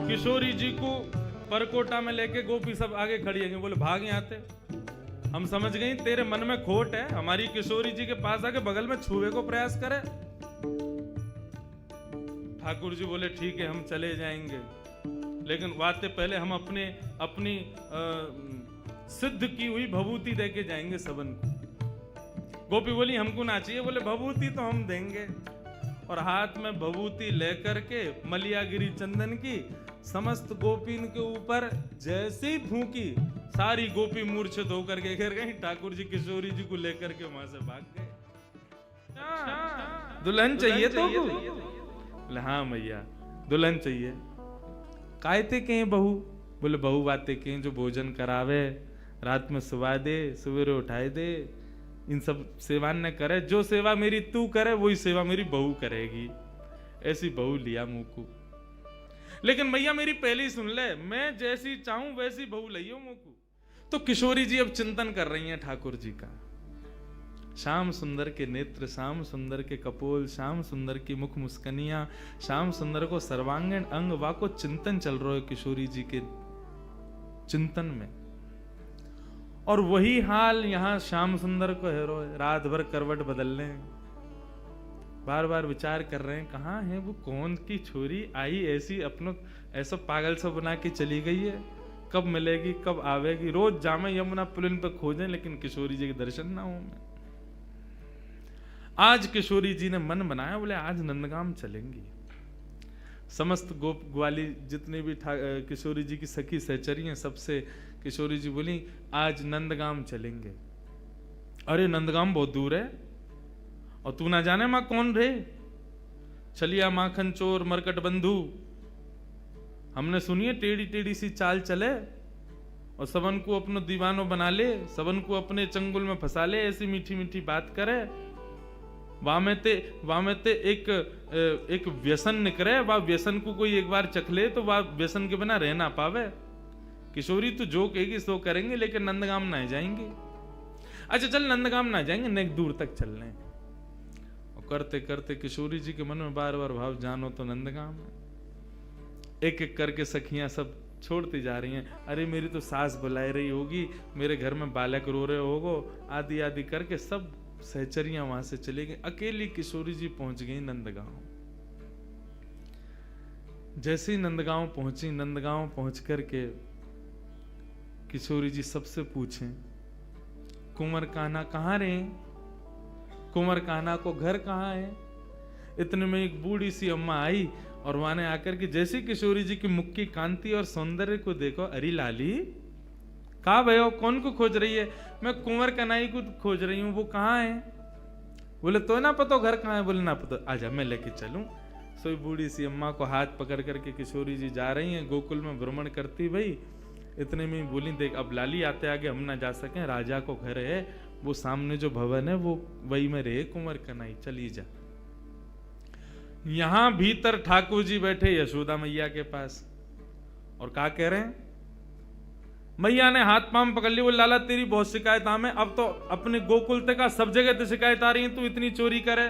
किशोरी जी को परकोटा में लेके गोपी सब आगे खड़ी है, बोले भाग यहाँ थे, हम समझ गई तेरे मन में खोट है, हमारी किशोरी जी के पास आके बगल में छुए को प्रयास करे। ठाकुर जी बोले ठीक है हम चले जाएंगे, लेकिन वाते पहले हम अपनी सिद्ध की हुई भभूति देके जाएंगे सबन को। गोपी बोली हमको ना चाहिए, बोले भभूति तो हम देंगे। और हाथ में भभूति लेकर के मलियागिरी चंदन की समस्त गोपीन के ऊपर जैसे ही फूंकी, सारी गोपी मूर्छित होकर के गिर गई। ठाकुर जी किशोरी जी को लेकर के वहां से भाग गए। दुल्हन चाहिए तो बोले हाँ मैया दुल्हन चाहिए। कायते के बहू, बोले बहू बातें के जो भोजन करावे, रात में सुवा दे, सवेरे उठाए दे, इन सब सेवा न करे, जो सेवा मेरी तू करे वही सेवा मेरी बहू करेगी। ऐसी बहू लिया मुंह को। लेकिन मैया मेरी पहले ही सुन ले, मैं जैसी चाहूं वैसी बहू लियो मुंह को। तो किशोरी जी अब चिंतन कर रही हैं ठाकुर जी का। श्याम सुंदर के नेत्र, श्याम सुंदर के कपोल, श्याम सुंदर की मुख मुस्कनिया, श्याम सुंदर को सर्वांगीण अंग वाको चिंतन चल रहा है किशोरी जी के चिंतन में। और वही हाल यहां श्याम सुंदर को है रो, रात भर करवट बदल रहे हैं, बार बार विचार कर रहे हैं कहाँ है वो, कौन की छोरी आई ऐसी अपनों ऐसा पागल सा बना के चली गई है, कब मिलेगी कब आवेगी। रोज जामे यमुना पुलिन पर खोजें लेकिन किशोरी जी के दर्शन ना हो। आज किशोरी जी ने मन बनाया, बोले आज नंदगाम चलेंगी। समस्त गोप ग्वाली जितने भी किशोरी जी की सखी सहचरी हैं, सबसे किशोरी जी बोली आज नंदगाम चलेंगे। अरे नंदगाम बहुत दूर है, और तू ना जाने मां कौन रे, चलिया माखन चोर मरकट बंधु, हमने सुनिए टेढ़ी टेढ़ी सी चाल चले और सबन को अपनो दीवानो बना ले, सबन को अपने चंगुल में फंसा ले, ऐसी मीठी मीठी बात करे। वामेते एक व्यसन निकले, वह व्यसन को कोई एक बार चख ले तो वह व्यसन के बिना रह ना पावे। किशोरी तू जो कहेगी सो करेंगे, लेकिन नंदगाम ना जाएंगे। अच्छा चल नंदगाम ना जाएंगे, नेक दूर तक चल रहे। और करते करते किशोरी जी के मन में बार बार भाव जानो तो नंदगाम है। एक एक करके सखियां सब छोड़ती जा रही हैं। अरे मेरी तो सास बुला रही होगी, मेरे घर में बालक रो रहे होगो, आदि आदि करके सब सहचरियां वहां से चली गई। अकेली किशोरी जी पहुंच गई नंदगांव। जैसे ही नंदगांव पहुंची, नंदगांव पहुंच करके किशोरी जी सबसे पूछें कुंवर कान्हा कहाँ रहे, कुंवर कान्हा को घर कहाँ है। इतने में एक बूढ़ी सी अम्मा आई और वहां ने आकर के जैसी किशोरी जी की मुख की कांति और सौंदर्य को देखो, अरे लाली कहा भयो, कौन को खोज रही है। मैं कुंवर कन्हई को खोज रही हूँ, वो कहाँ है। बोले तो ना पता घर कहाँ है। बोले ना पता, आजा मैं लेके चलूं। सोई बूढ़ी सी अम्मा को हाथ पकड़ करके किशोरी जी जा रही हैं, गोकुल में भ्रमण करती भाई। इतने में बोली देख अब लाली आते आगे हम ना जा सके, राजा को घर है, वो सामने जो भवन है वो वही में रहे कुंवर कन्हई, चली जा। यहां भीतर ठाकुर जी बैठे यशोदा मैया के पास और क्या कह रहे हैं। मैया ने हाथ पांव पकड़ लिया, बोले लाला तेरी बहुत शिकायत हमें, अब तो अपने गोकुल तक का सब जगह तो शिकायत आ रही है, तू इतनी चोरी करे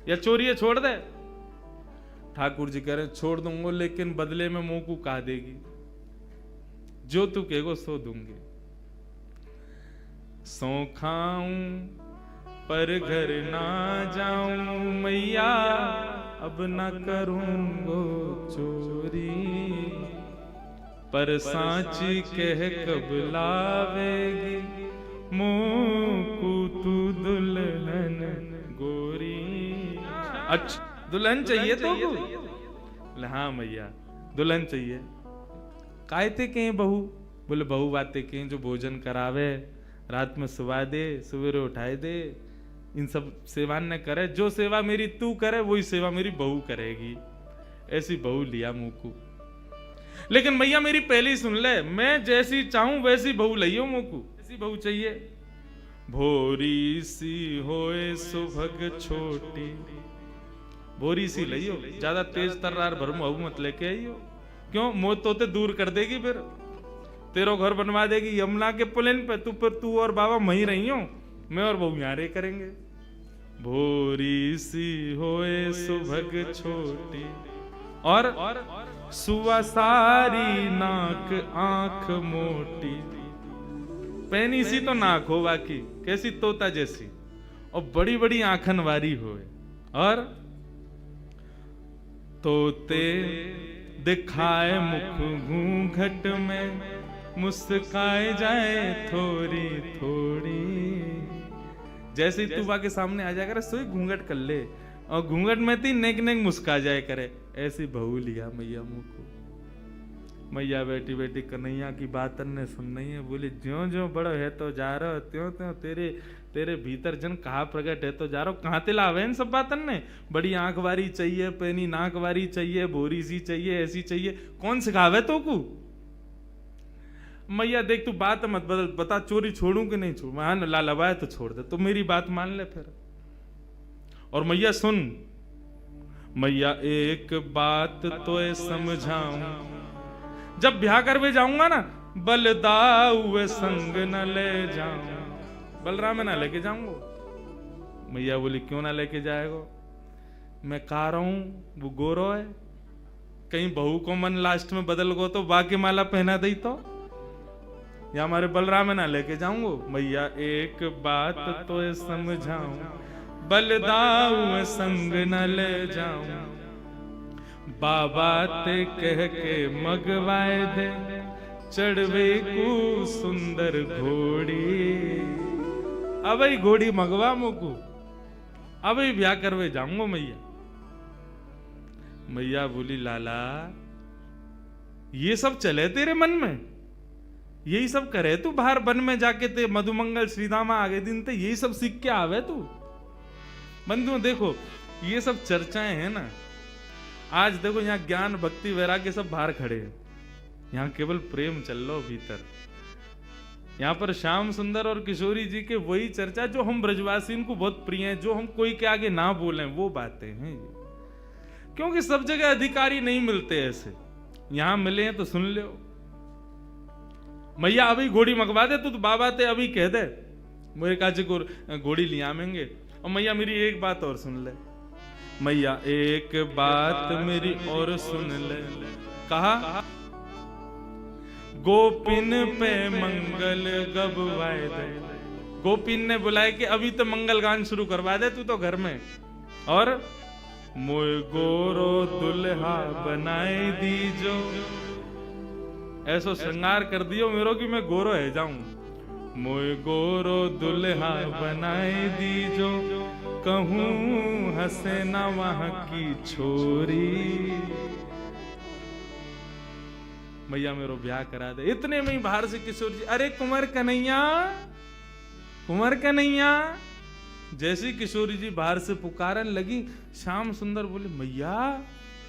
या चोरी है छोड़ दे। ठाकुर जी कह रहे छोड़ दूंगा, लेकिन बदले में मुंह को कहा देगी, जो तू कहेगो सो दूंगी। सो खाऊं पर घर ना जाऊं मैया, अब ना करूंगो चोरी, पर सांची कह कब लावेगी, मुंह को तू दुल्हन गोरी। अच्छा दुल्हन चाहिए तो बोले हाँ मैया दुल्हन चाहिए। कायते के बहू, बोले बहू बातें के जो भोजन करावे, रात में सुवा दे, सवेरे उठाए दे, इन सब सेवा न करे, जो सेवा मेरी तू करे वही सेवा मेरी बहू करेगी। ऐसी बहू लिया मुंह को। लेकिन मैया मेरी पहले ही सुन ले, मैं जैसी चाहूं वैसी बहू लियो मुंह को। ऐसी बहू चाहिए। भोरी सी होए सुभग छोटी, भोरी सी लियो, ज्यादा तेज तर्रार भरमू मत लेके आइयो, क्यों मोह तोते दूर कर देगी, फिर तेरो घर बनवा देगी यमुना के पुलिन पे, तू और बाबा वहीं रही हो, मैं और बहू यहाँ रे करेंगे। भोरी सी होए सुभग छोटी और सुआ सारी नाक आंख मोटी, पैनी सी तो नाक हो बाकी कैसी तोता जैसी, और बड़ी बड़ी आंखन वारी हो, और तोते दिखाए मुख घूंघट में, मुस्काए जाए थोड़ी थोड़ी। जैसे ही तू बाके सामने आ जाएगा सोई घूंघट कर ले, और घूंघट में ती नेक नेक मुस्का जाए करे, ऐसी बहू लिया मैया मुँह को। मैया बेटी बेटी कन्हैया की बात ने सुन रही है, बोले ज्यो ज्यो बड़ो है तो जा रहा, त्यों त्यों तेरे तेरे भीतर जन कहा प्रकट है तो जा रहा। कहाँ ते लावे इन सब बातन ने, बड़ी आंख वारी चाहिए, पैनी नाक वारी चाहिए, बोरी सी चाहिए, ऐसी चाहिए, कौन सिखावे तो को? मैया देख तू बात मत बदल, बता चोरी छोड़ू कि नहीं छोड़ू? हाँ लालबाए तो छोड़ दे, तो मेरी बात मान ले फिर। और मैया सुन, मैया एक बात तो समझाऊं, जब ब्याह करवे जाऊंगा ना, बलदाऊ संग न ले जाऊं, बलराम ना लेके जाऊंगा। मैया बोली क्यों ना लेके जाएगा? मैं कह रहा हूं वो गोरो है, कहीं बहू को मन लास्ट में बदल गो तो बाकी माला पहना दई तो, या हमारे बलराम ना लेके जाऊंगा। मैया एक बात तो समझाऊं, बलदाऊ संग न ले जाऊं, बाबा ते कह के मगवाए दे, चढ़वे को सुंदर घोड़ी। अब घोड़ी मगवा मुकू, अब ब्याह करवे जाऊंगा मैया। मैया बोली लाला ये सब चले तेरे मन में, यही सब करे तू बाहर वन में जाके, ते मधुमंगल श्रीदामा आगे दिन ते यही सब सीख के आवे तू। बंधुओं देखो ये सब चर्चाएं हैं ना, आज देखो यहाँ ज्ञान भक्ति वैराग्य सब बाहर खड़े हैं, यहाँ केवल प्रेम चल लो भीतर। यहाँ पर श्याम सुंदर और किशोरी जी के वही चर्चा जो हम ब्रजवासी को बहुत प्रिय है, जो हम कोई के आगे ना बोलें वो बातें हैं ये। क्योंकि सब जगह अधिकारी नहीं मिलते ऐसे, यहां मिले हैं तो सुन लो। मैया अभी घोड़ी मंगवा दे, तू तो बाबा ते अभी कह दे मेरे काजे को घोड़ी ले आवेंगे। और मैया मेरी एक बात और सुन ले, मैया एक बात मेरी और सुन ले। कहा गोपिन पे मंगल गबवाए दे। गोपिन ने बुलाए कि अभी तो मंगल गान शुरू करवा दे तू तो घर में, और मोय गोरो दुल्हा बनाए दीजो, ऐसो श्रृंगार कर दियो मेरो कि मैं गोरो है जाऊं। मोय गोरो दुल्हा बनाए दीजो, कहूं हंसे ना वहां की छोरी। मैया मेरो ब्याह करा दे। इतने में ही बाहर से किशोर जी, अरे कुंवर कन्हैया, कुंवर कन्हैया। जैसे किशोरी जी बाहर से पुकारन लगी, श्याम सुंदर बोले मैया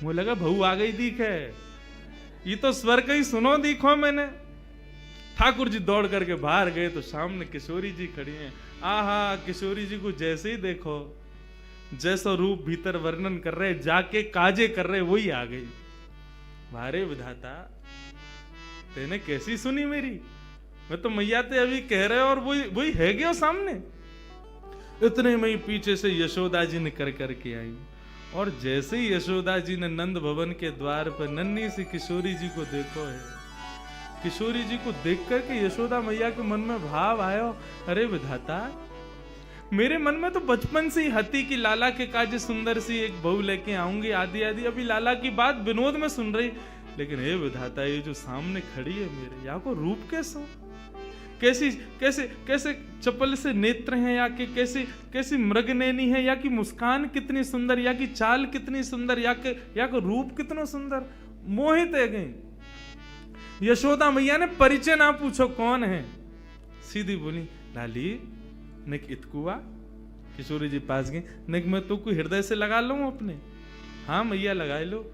मुझे लगा बहू आ गई दिखे, ये तो स्वर का ही सुनो दिखो मैंने। ठाकुर जी दौड़ करके बाहर गए तो सामने किशोरी जी खड़ी हैं। आहा, किशोरी जी को जैसे ही देखो, जैसा रूप भीतर वर्णन कर रहे, जाके काजे कर रहे, वही आ गई। भारे विधाता तेने कैसी सुनी मेरी, मैं तो मैया ते अभी कह रहे और वही है गया सामने। इतने में ही पीछे से यशोदा जी निकल करके आई, और जैसे ही यशोदा जी ने नंद भवन के द्वार पर नन्ही सी किशोरी जी को देखो है, किशोरी जी को देख करके यशोदा मैया के मन में भाव आयो, अरे विधाता मेरे मन में तो बचपन से ही हती कि लाला के काजे सुंदर सी एक बहू लेके आऊंगी, आदि आदि अभी लाला की बात विनोद में सुन रही, लेकिन हे विधाता ये जो सामने खड़ी है मेरे, या को रूप कैसा, कैसी कैसे कैसे चपल से नेत्र हैं, या कि कैसी मृगनैनी है, या कि मुस्कान कितनी सुंदर, या कि चाल कितनी सुंदर, या कि रूप कितना सुंदर, मोहित है गई। यशोदा मैया ने परिचय ना पूछो कौन है, सीधी बोली लाली निक इतकुआ। किशोरी जी पास गई, निक मैं तो कोई हृदय से लगा लूं अपने। हाँ मैया लगाए लो।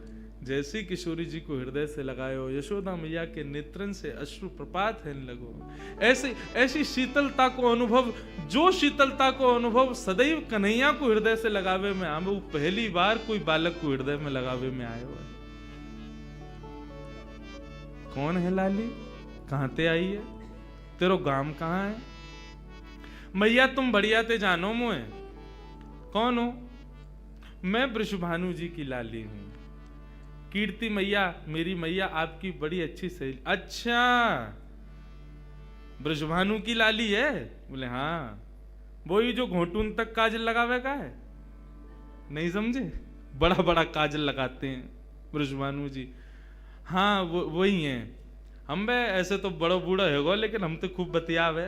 जैसे किशोरी जी को हृदय से लगायो, यशोदा मैया के नेत्रन से अश्रु प्रपात है लगो। ऐसी शीतलता को अनुभव, जो शीतलता को अनुभव सदैव कन्हैया को हृदय से लगावे में आवे, वो पहली बार कोई बालक को हृदय में लगावे में आयो है। कौन है लाली, कहां ते आई है, तेरो गांव कहां है? मैया तुम बढ़िया ते जानो मुझे, कौन हो? मैं वृषभानु जी की लाली हूं। कीर्ति मैया, मेरी मैया आपकी बड़ी अच्छी सहेली। अच्छा, ब्रजभानु की लाली है? बोले हाँ। वही जो घोटून तक काजल लगावे का है, नहीं समझे? बड़ा बड़ा काजल लगाते हैं ब्रजभानु जी। हाँ वही है। हम बे ऐसे तो बड़ो बूढ़ा है, लेकिन हम तो खूब बतियावे।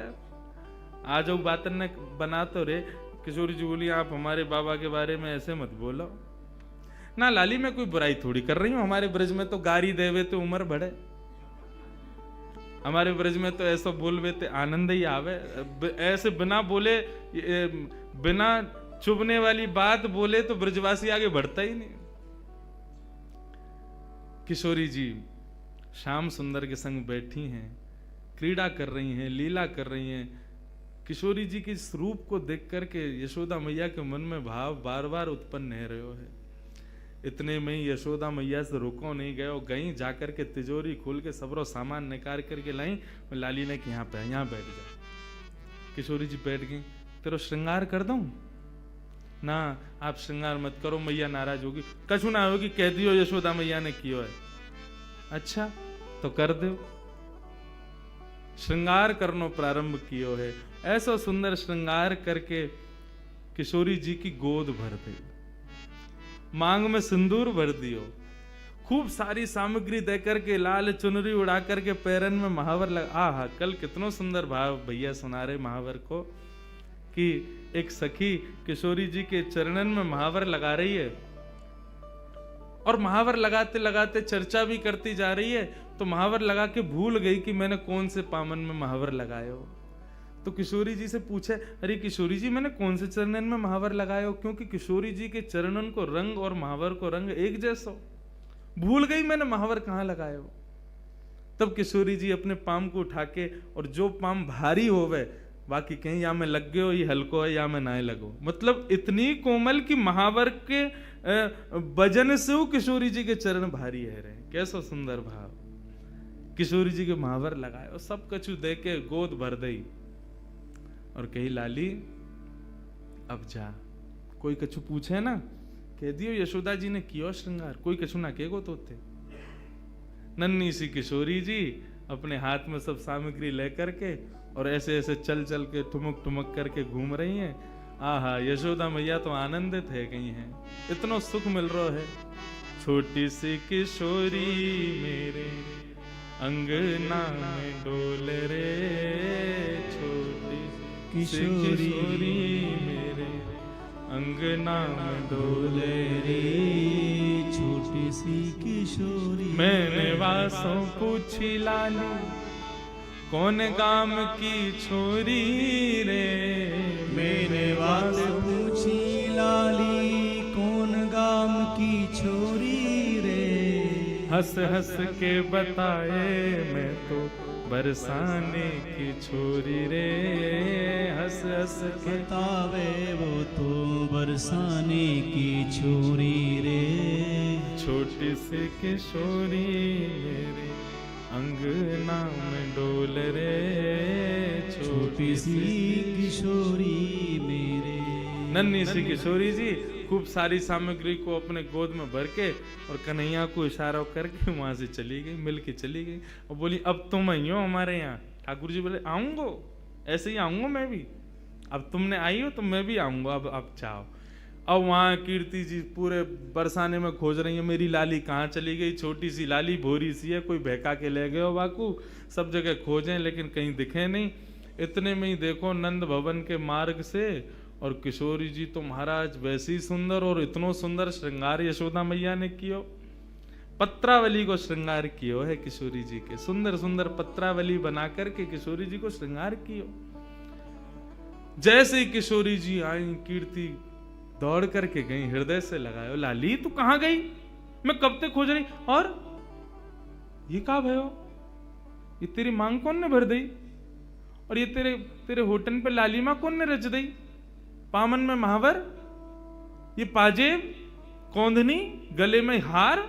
आ जाओ बात न बना तो रे। किशोरी जी बोली आप हमारे बाबा के बारे में ऐसे मत बोलो ना लाली, मैं कोई बुराई थोड़ी कर रही हूँ। हमारे ब्रज में तो गारी देवे तो उम्र बढ़े, हमारे ब्रज में तो ऐसा बोलवे ते आनंद ही आवे। ऐसे बिना बोले, बिना चुभने वाली बात बोले तो ब्रजवासी आगे बढ़ता ही नहीं। किशोरी जी श्याम सुंदर के संग बैठी हैं, क्रीड़ा कर रही हैं, लीला कर रही हैं। किशोरी जी के इस रूप को देख करके यशोदा मैया के मन में भाव बार बार उत्पन्न हो रहे है। इतने में ही यशोदा मैया से रुको नहीं गए, गई जाकर के तिजोरी खोल के सबरो सामान निकाल करके लाई। लाली ने कि यहाँ पे यहाँ बैठ जा। किशोरी जी बैठ गई। तेरो श्रृंगार कर दूं? ना आप श्रृंगार मत करो, मैया नाराज होगी। कछु ना होगी, कह दियो यशोदा मैया ने कियो है। अच्छा तो कर दो। श्रृंगार करनो प्रारंभ कियो है। ऐसा सुंदर श्रृंगार करके किशोरी जी की गोद भर दे, मांग में सिंदूर भर दियो, खूब सारी सामग्री दे करके, लाल चुनरी उड़ा करके पैरन में महावर लगा। आहा, कल कितनो सुंदर भाव भैया सुना रहे महावर को कि एक सखी किशोरी जी के चरणन में महावर लगा रही है, और महावर लगाते लगाते चर्चा भी करती जा रही है। तो महावर लगा के भूल गई कि मैंने कौन से पामन में महावर लगाए हो। तो किशोरी जी से पूछे, अरे किशोरी जी मैंने कौन से चरणन में महावर लगाए हो? क्योंकि किशोरी जी के चरणन को रंग और महावर को रंग एक जैसा, भूल गई मैंने महावर कहाँ लगाए हो। तब किशोरी जी अपने पाम को उठा के, और जो पाम भारी होवे बाकी कहीं या में लग गयो, ये हल्को है या में ना लगो, मतलब इतनी कोमल कि महावर के वजन से वो किशोरी जी के चरण भारी है रहे। कैसा सुंदर भाव। किशोरी जी के महावर लगाए और सब कछु दे के गोद भर दई और कही लाली अब जा। कोई कछु पूछे ना कह दियो यशोदा जी ने कियो श्रृंगार, कोई कछु ना कहेगो तो थे। नन्ही सी किशोरी जी अपने हाथ में सब सामग्री लेकर के और ऐसे ऐसे चल चल के ठुमक ठुमक करके घूम रही हैं। आहा, यशोदा मैया तो आनंदित है गई हैं, इतना सुख मिल रहा है। छोटी सी किशोरी मेरे अंगना में डोल रे, छोटी किशोरी मेरे अंगना में डोल रे, छोटी सी किशोरी। मैंने वासों पूछी लाली कौन गाम की छोरी रे, मैंने वास पूछी लाली कौन गाम की छोरी रे। हंस हंस के बताए मैं तो बरसाने की छोरी रे, हंस हंस के बतावे वो तो बरसाने की छोरी रे। छोटी सी किशोरी मेरे अंगना में डोल रे, छोटी सी किशोरी मेरे। नन्ही सी किशोरी जी खूब सारी सामग्री को अपने गोद में भर के और कन्हैया को इशारा करके वहां से चली गई, मिल के चली गई और बोली अब तुम आई हो हमारे यहाँ। ठाकुर जी बोले आऊंगो, ऐसे ही आऊंगा मैं भी, अब तुमने आई हो तो मैं भी आऊंगा, अब चाहो। अब वहां कीर्ति जी पूरे बरसाने में खोज रही है मेरी लाली कहाँ चली गई। छोटी सी लाली भोरी सी है, कोई बहका के ले गए हो बाकू, सब जगह खोजें लेकिन कहीं दिखे नहीं। इतने में ही देखो नंद भवन के मार्ग से, और किशोरी जी तो महाराज वैसी सुंदर, और इतनो सुंदर श्रृंगार यशोदा मैया ने कियो। पत्रावली को श्रृंगार कियो है किशोरी जी के, सुंदर सुंदर पत्रावली बना करके किशोरी जी को श्रृंगार कियो। जैसे ही किशोरी जी आई कीर्ति दौड़ करके गई, हृदय से लगायो, लाली तू कहां गई, मैं कब तक खोज रही, और ये का भयो, ये तेरी मांग कौन ने भर दई, और ये तेरे होटन पे लाली मां कौन ने रच दई, पामन में महावर, ये पाजेब, कौंधनी, गले में हार,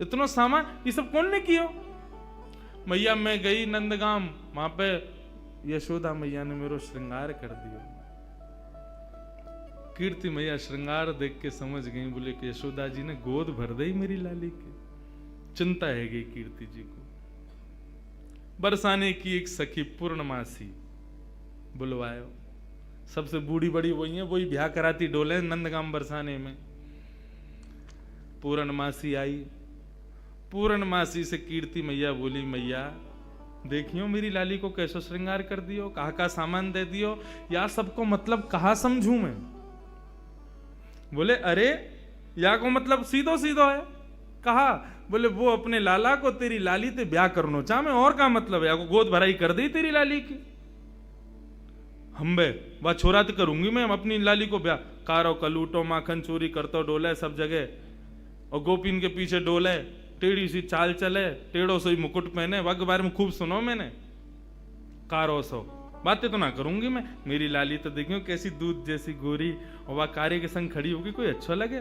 इतना सामान ये सब कौन ने कियो। मैया मैं गई नंदगाम, वहां पे यशोदा मैया ने मेरो श्रृंगार कर दिया। कीर्ति मैया श्रृंगार देख के समझ गई, बोले कि यशोदा जी ने गोद भर दी मेरी लाली की। चिंता है गई कीर्ति जी को। बरसाने की एक सखी पूर्णमासी बुलवायो, सबसे बूढ़ी बड़ी वही है, वही ब्याह कराती डोले नंदगाम बरसाने में। पूर्णमासी आई, पूर्णमासी से कीर्ति मैया बोली, मैया देखियो मेरी लाली को कैसो श्रृंगार कर दियो, कहा का सामान दे दियो, या सबको मतलब कहा समझू मैं। बोले अरे या को मतलब सीधो सीधो है, कहा बोले वो अपने लाला को तेरी लाली ते ब्याह करनो चाह में, और का मतलब है, या को गोद भराई कर दी तेरी लाली की। हम बे वह छोरा तो करूंगी मैं अपनी लाली को ब्याह, कारो कलूटो माखन चोरी करतो डोले सब जगह, और गोपीन के पीछे डोले, टेढ़ी सी चाल चले, टेढ़ो से मुकुट पहने, वह के बारे में खूब सुनो मैंने, कारो सो बातें तो ना करूंगी मैं। मेरी लाली तो देखियो कैसी दूध जैसी गोरी, और वह कार्य के संग खड़ी होगी, कोई अच्छा लगे।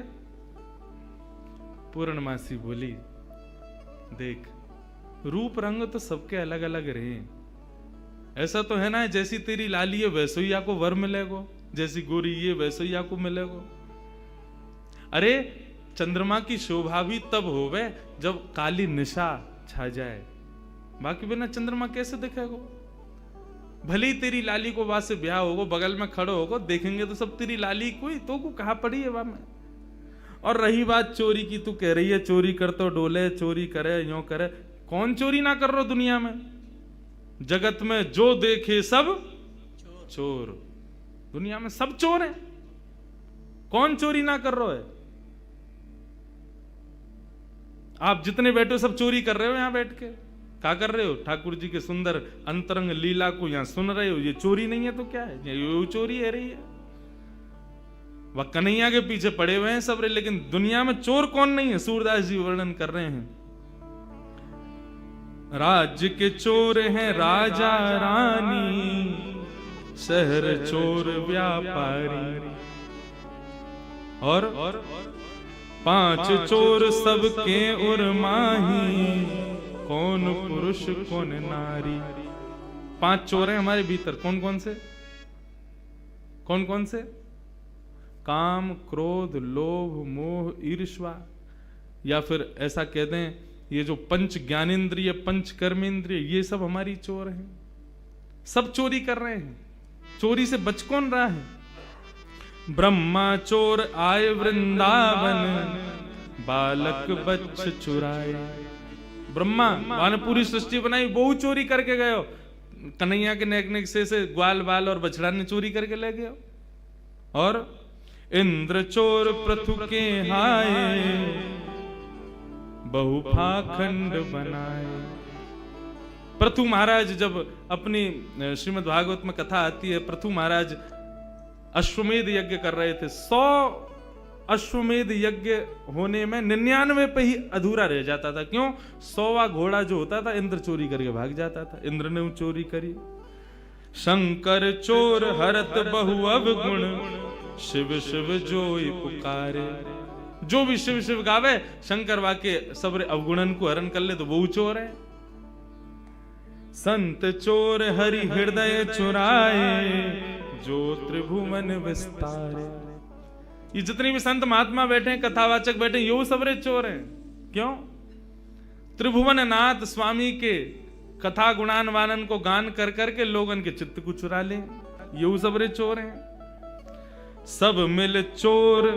पूर्णमासी बोली देख रूप रंग तो सबके अलग अलग रहे, ऐसा तो है ना जैसी तेरी लाली है वैसे ही आपको वर मिलेगो, जैसी गोरी ये वैसे ही आपको मिलेगो। अरे चंद्रमा की शोभा भी तब होवे जब काली निशा छा जाए, बाकी बिना चंद्रमा कैसे दिखेगो। भले ही तेरी लाली को वहां से ब्याह होगो, बगल में खड़ो होगो, देखेंगे तो सब तेरी लाली कोई तो को कहा पड़ी है वहां में। और रही बात चोरी की, तू कह रही है चोरी कर तो डोले, चोरी करे यो करे, कौन चोरी ना कर रहा दुनिया में, जगत में जो देखे सब चोर, दुनिया में सब चोर हैं, कौन चोरी ना कर रहा है। आप जितने बैठे हो सब चोरी कर रहे हो, यहां बैठ के क्या कर रहे हो, ठाकुर जी के सुंदर अंतरंग लीला को यहां सुन रहे हो, ये चोरी नहीं है तो क्या है, ये चोरी है रही है। वह कन्हैया के पीछे पड़े हुए हैं सब रे, लेकिन दुनिया में चोर कौन नहीं है, सूरदास जी वर्णन कर रहे हैं। राज्य के चोर हैं राजा रानी, शहर चोर व्यापारी, और 5 चोर सबके उर्माही, कौन पुरुष कौन नारी। 5 चोर हैं हमारे भीतर, कौन कौन से, कौन कौन से, काम क्रोध लोभ मोह ईर्ष्या, या फिर ऐसा कह दें ये जो पंच ज्ञानेंद्रिय पंच कर्मेंद्रिय, ये सब हमारी चोर हैं, सब चोरी कर रहे हैं। चोरी से बच कौन रहा है। ब्रह्मा चोर आए वृंदावन, बालक बच्च चुराए। ब्रह्मा ने पूरी सृष्टि बनाई, वो चोरी करके गए, कन्हैया के नेक नेक से ग्वाल बाल और बछड़ा ने चोरी करके ले गए। और इंद्र चोर पृथु के हाय, बहु पाखंड बनाए। पृथु महाराज जब अपनी श्रीमद् भागवत में कथा आती है, पृथु महाराज अश्वमेध यज्ञ कर रहे थे। 100 अश्वमेध यज्ञ होने में 99 पे ही अधूरा रह जाता था। क्यों? 100वां घोड़ा जो होता था इंद्र चोरी करके भाग जाता था। इंद्र ने चोरी करी। शंकर चोर हरत बहु अवगुण, शिव शिव जोई पुकारे। जो भी शिव शिव गावे, शंकर वाके सबरे अवगुणन को हरण कर ले तो वो चोर है। संत चोर हरि हृदय चुराए, जो त्रिभुवन विस्तारे। ये जितने भी संत महात्मा बैठे हैं, कथावाचक बैठे हैं, यो सबरे चोर हैं। क्यों? त्रिभुवन नाथ स्वामी के कथा गुणान वानन को गान कर करके लोगन के चित्त को चुरा ले, यो सबरे चोर हैं। सब मिल चोर,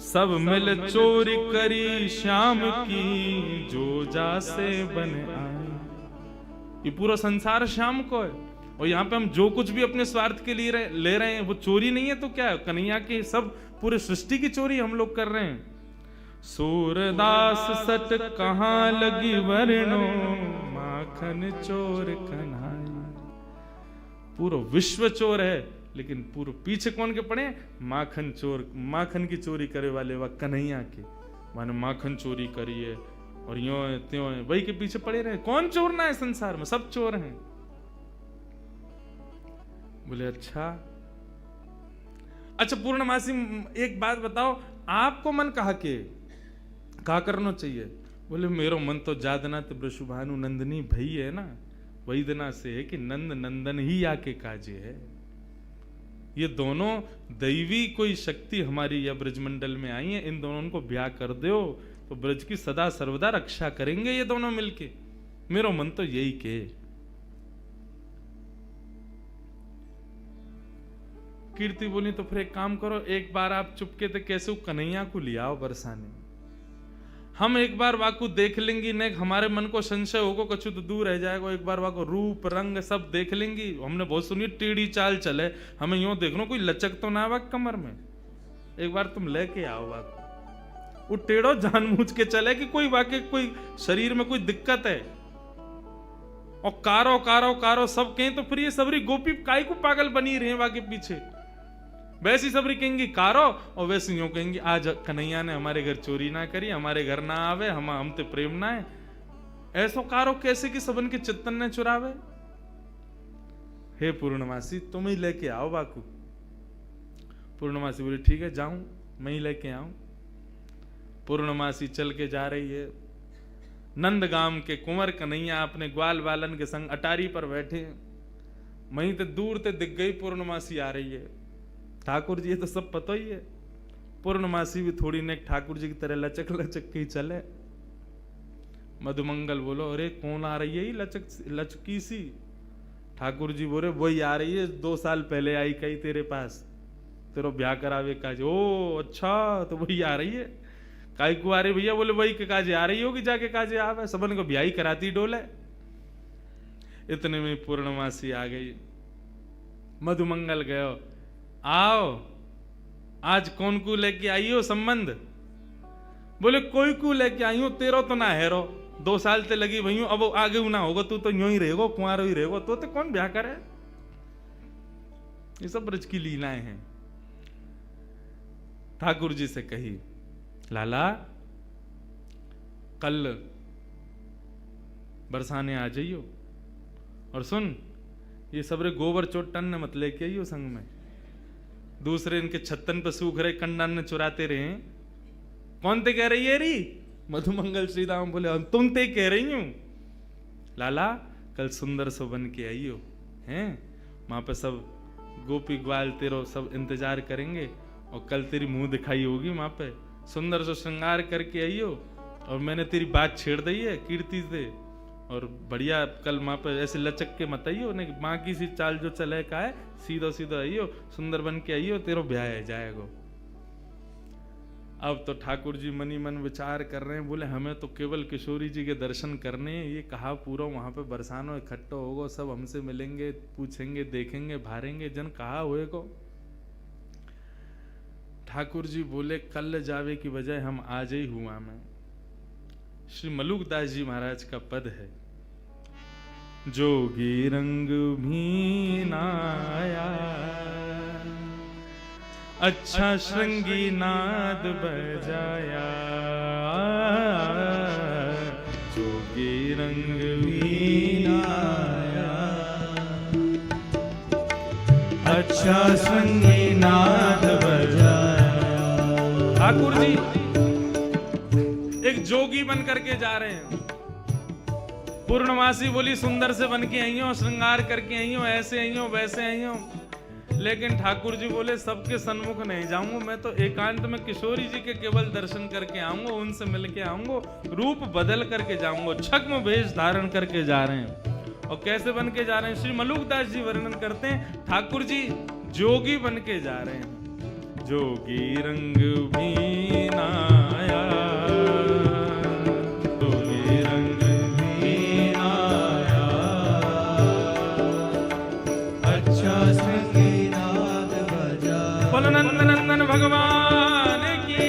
सब मिल चोरी करी श्याम की, जो जासे बन आए। ये पूरा संसार श्याम को है, और यहाँ पे हम जो कुछ भी अपने स्वार्थ के लिए ले रहे हैं वो चोरी नहीं है तो क्या है? कन्हैया की सब पूरे सृष्टि की चोरी हम लोग कर रहे हैं। सूरदास सट कहाँ लगी वर्णो, माखन चोर कन्हैया। पूरा विश्व चोर है, लेकिन पूरे पीछे कौन के पड़े? माखन चोर, माखन की चोरी करे वाले वह कन्हैया के। माने माखन चोरी करी है और यो है त्यों है, वही के पीछे पड़े रहे। कौन चोर ना है संसार में? सब चोर हैं। बोले अच्छा अच्छा पूर्णमासी एक बात बताओ, आपको मन कहा करना चाहिए? बोले मेरो मन तो जादनाथ वृषभानु नंदनी भई है ना, वही दिना से है कि नंद नंदन ही आके काजे है। ये दोनों दैवी कोई शक्ति हमारी या ब्रजमंडल में आई है, इन दोनों को ब्याह कर दो तो ब्रज की सदा सर्वदा रक्षा करेंगे ये दोनों मिलके। मेरा मन तो यही के। कीर्ति बोली तो फिर एक काम करो, एक बार आप चुपके थे कैसे कन्हैया को ले आओ बरसाने। हम एक बार वाकू देख लेंगी, ने हमारे मन को संशय होगा कछु तो दूर रह जाएगा। एक बार वाको रूप रंग सब देख लेंगी। हमने बहुत सुनी टेढ़ी चाल चले, हमें यूं देख लो कोई लचक तो ना वाक कमर में। एक बार तुम लेके आओ वाको, वो टेढ़ो जानबूझ के चले कि कोई वाकई कोई शरीर में कोई दिक्कत है। और कारो कारो कारो सब कहें तो फिर ये सबरी गोपी काय को पागल बनी रहे वाके पीछे। वैसी सबरी कहेंगी कारो और वैसे यूं कहेंगी आज कन्हैया ने हमारे घर चोरी ना करी, हमारे घर ना आवे, हम ते प्रेम ना है। ऐसो कारो कैसे कि सबन के चित्तन ने चुरावे। हे पूर्णमासी तुम ही लेके आओ बाकू। पूर्णमासी बोली ठीक है जाऊं, मैं ही लेके आऊं। पूर्णमासी चल के जा रही है। नंदगाम के कुंवर कन्हैया अपने ग्वाल बालन के संग अटारी पर बैठे। वहीं ते दूर ते दिख गई पूर्णमासी आ रही है। ठाकुर जी तो सब पता ही है। पूर्णमासी भी थोड़ी ने ठाकुर जी की तरह लचक लचक के ही चले। मधुमंगल बोलो अरे कौन आ रही है ये लचकी सी। ठाकुर जी बोले वही आ रही है, 2 साल पहले आई कही तेरे पास, तेरो ब्याह करावे काज। ओ अच्छा तो वही आ रही है। काई को आ रही भैया? बोले वही के काजे आ रही होगी, जाके काजे आवे, सबन को ब्याह ही कराती डोले। इतने में पूर्णमासी आ गई। मधुमंगल गयो, आओ आज कौन को लेके आई हो संबंध? बोले कोई को लेके आई हो, तेरो तो ना हेरो, 2 साल ते लगी भई अब आगे ना होगा, तू तो यूं ही रहेगो, कुंवारो ही रहेगो, तो कौन ब्याह करे। ये सब ब्रज की लीलाएं हैं। ठाकुर जी से कही लाला कल बरसाने आ जाइयो, और सुन ये सबरे गोबर चोटन ने मत लेके आइयो संग में। दूसरे इनके छत्तन पे सूख रहे कंडन ने चुराते रहे। कौन ते कह रही है री? मधुमंगल श्रीराम बोले तुम ते कह रही हूं। लाला कल सुंदर सो बन के आइयो हैं, वहां पे सब गोपी ग्वाल तेरो सब इंतजार करेंगे, और कल तेरी मुंह दिखाई होगी वहां पे, सुंदर सो श्रृंगार करके आइयो। और मैंने तेरी बात छेड़ दी है कीर्ति से, और बढ़िया कल वहां पे ऐसे लचक के मत आइयो, नहीं माँ की सी चाल जो चले का है, सीधो सीधो आइयो, सुंदर बन के आइयो, तेरो ब्याह है जाएगो। अब तो ठाकुर जी मनी मन विचार कर रहे हैं, बोले हमें तो केवल किशोरी जी के दर्शन करने हैं। ये कहा पूरा वहां पे बरसानो इकट्ठा होगा, सब हमसे मिलेंगे, पूछेंगे, देखेंगे, भारेंगे, जन कहा हुए को। ठाकुर जी बोले कल जावे की बजाय हम आज ही हुआ में। श्री मलुकदास जी महाराज का पद है, जोगी रंग भी नाया, अच्छा श्रृंगी नाद बजाया, जोगी रंग भी नाया, अच्छा श्रृंगी नाद बजाया। ठाकुर जी एक जोगी बन करके जा रहे हैं। पूर्णमासी बोली सुंदर से बन के आई हो, श्रृंगार करके आई हो, ऐसे आई हो, वैसे आई हो। लेकिन ठाकुर जी बोले सबके सन्मुख नहीं जाऊंगा, मैं तो एकांत में किशोरी जी के केवल दर्शन करके आऊंगा, उनसे मिल के आऊंगा, रूप बदल करके जाऊंगा। छद्म वेश धारण करके जा रहे हैं। और कैसे बन के जा रहे हैं? श्री मलुकदास जी वर्णन करते हैं, ठाकुर जी जोगी बन के जा रहे हैं। जोगी रंग भी नाया, नंदन नंदन भगवान की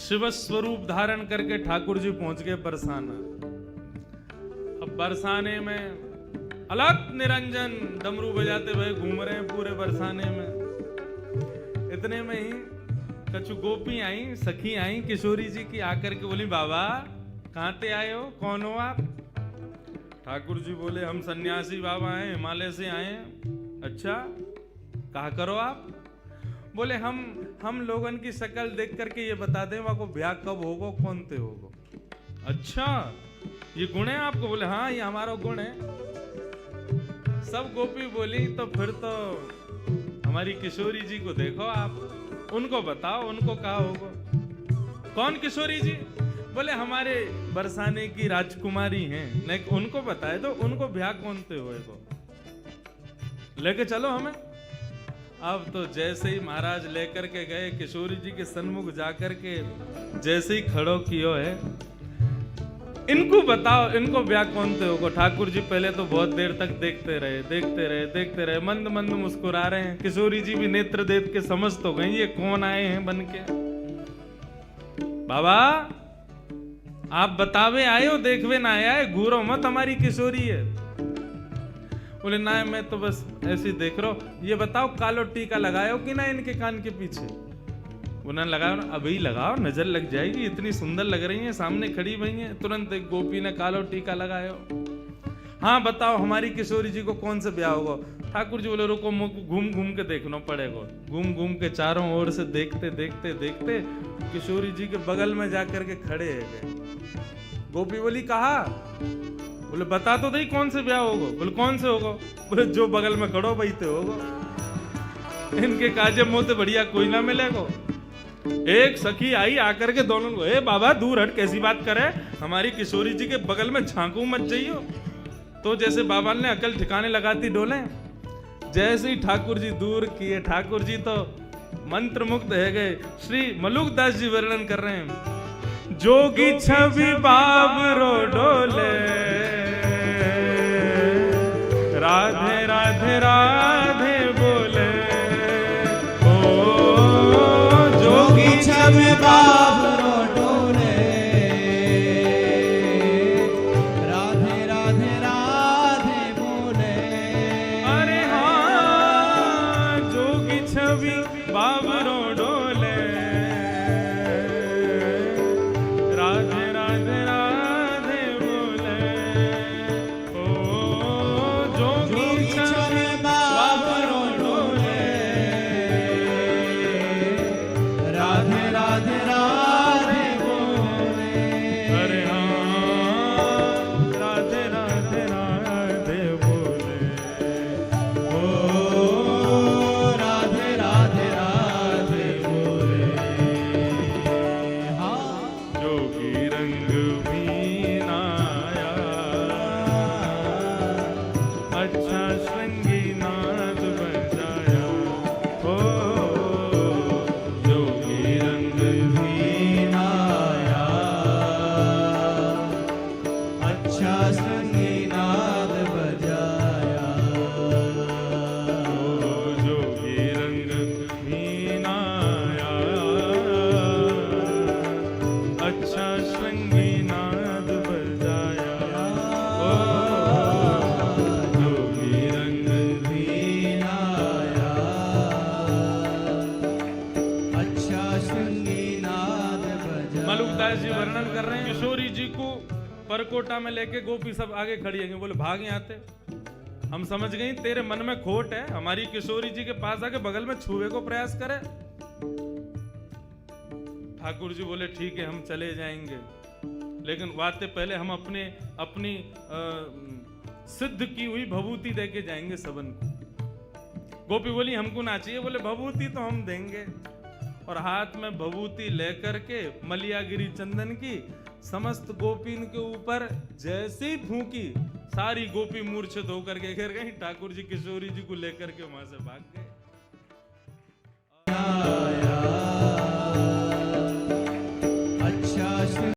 शिव स्वरूप धारण करके ठाकुर जी पहुंच गए बरसाना। अब बरसाने में अलग निरंजन डमरू बजाते हुए घूम रहे हैं पूरे बरसाने में। इतने में ही कछु गोपी आई, सखी आई किशोरी जी की, आकर के बोली बाबा कहाँ से आए हो, कौन हो आप? ठाकुर जी बोले हम सन्यासी बाबा हैं, हिमालय से आए हैं। अच्छा कहा करो आप? बोले हम लोगन की शक्ल देख करके ये बता दें वहां को ब्याह कब होगा, कौन ते होगा। अच्छा ये गुण है आपको? बोले हाँ ये हमारा गुण है। सब गोपी बोली तो फिर तो हमारी किशोरी जी को देखो आप, उनको बताओ उनको कहा होगा। कौन किशोरी जी? बोले हमारे बरसाने की राजकुमारी हैं, नहीं उनको बताए तो उनको ब्याह कौन ते होएगा, लेके चलो हमें। अब तो जैसे ही महाराज लेकर के गए किशोरी जी के सन्मुख जाकर के जैसे ही खड़ो कियो है, इनको बताओ इनको ब्याह कौन थे होगा। ठाकुर जी पहले तो बहुत देर तक देखते रहे, मंद मंद मुस्कुरा रहे हैं। किशोरी जी भी नेत्र देख के समझ तो गई ये कौन आए हैं बन के। बाबा आप बतावे आए हो, देखवे ना आया है, घूरो मत हमारी किशोरी है। बोले ना मैं तो बस ऐसे देख रहा हूं। ये बताओ कालो टीका लगाए हो कि ना इनके कान के पीछे? उन्होंने लगाओ ना, अभी लगाओ नजर लग जाएगी, इतनी सुंदर लग रही है, सामने खड़ी हुई है। तुरंत एक गोपी ने कालो टीका लगाया। हाँ बताओ हमारी किशोरी जी को कौन से ब्याह होगा? ठाकुर जी बोले रुको घूम घूम के देखना पड़ेगा। घूम घूम के चारों ओर से देखते किशोरी जी के बगल में जाकर के खड़े है। गोपी बोली कहा? बोले बता तो दे कौन से ब्याह होगा। बोले कौन से होगा? बोले जो बगल में खड़ो वही तो होगा। इनके काजे मुंह से बढ़िया कोई ना मिलेगा। एक सखी आई आकर के दोनों को, ए बाबा दूर हट, कैसी बात करे, हमारी किशोरी जी के बगल में झांकू मत जाइयो। तो जैसे बाबा ने अकल ठिकाने लगाती डोले, जैसे ही ठाकुर जी दूर किए, ठाकुर जी तो मंत्र मुग्ध है गए। श्री मलुकदास जी वर्णन कर रहे हैं, जोगी छवि बाबरो डोले, राधे राधे राधे बोले। जोगी छवि बाबरो डोले, राधे राधे राधे बोले। अरे हाँ जोगी छवि बाबरो डोले, राधे राधे राधे बोले। ओ जोगी छवि बाबरो डोले, राधे राधे राधे बोले। अरे हाँ राधे राधे राधे बोले। ओ राधे राधे राधे बोले। हाँ जोगी रंग भी नाया, अच्छा श्रृंगी नाद बजाया। ओ जोगी रंग भी नाया, अच्छा संगीनाद बजाया। ओ जोगी रंग भी नाया, अच्छा श्रृंगी नाद बजाया। ओ जोगी रंग भी नाया, अच्छा संगीनाद बजाया। मलुकदास जी वर्णन कर रहे हैं, किशोरी जी को परकोटा में लेके गोपी सब आगे खड़ी है। बोले भाग यहाँ से, हम समझ गई तेरे मन में खोट है, हमारी किशोरी जी के पास आके बगल में छुए को प्रयास करे। ठाकुर जी बोले ठीक है हम चले जाएंगे, लेकिन वाते पहले हम अपनी सिद्ध की हुई भभूति देके जाएंगे सबन को। गोपी बोली हमको ना चाहिए। बोले भभूति तो हम देंगे। और हाथ में भभूति लेकर के मलियागिरी चंदन की समस्त गोपीन के ऊपर जैसे ही फूंकी, सारी गोपी मूर्छित होकर के गिर गई। ठाकुर जी किशोरी जी को लेकर के वहां से भाग गए।